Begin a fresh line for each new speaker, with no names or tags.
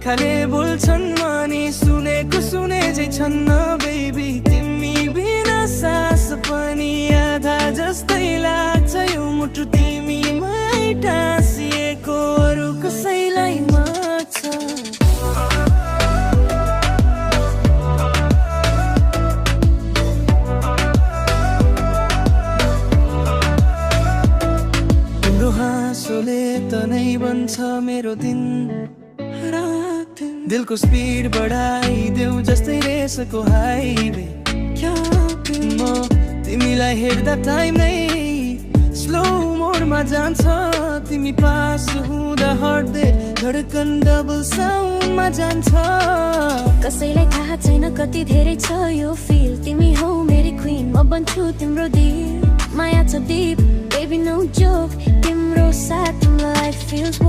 आँखाले बोल्छन् मानि सुनेको सुने झै छन् बेबी तिमी बिना सास पनि आधा जस्तै लाग्छ यो मुटु तिमीमै टाँसिएको अरू कसैलाई माग्छ तिम्रो हाँसोले त नै बन्छ मेरो दिन रात दिलको स्पिड बढाइदेऊ जस्तै रेसको हाइवे म तिमीलाई हेर्दा टाइम नै स्लो मोडमा जान्छ तिमी पास हुँदा हट्दै धडकन डबल साउन्डमा जान्छ
कसैलाई थाहा छैन कति धेरै छ यो फिल तिमी हौ मेरी क्वीन म बन्छु तिम्रो दिल माया छ डिप बेबी नो जोक तिम्रो साथ लाइफ फिल्स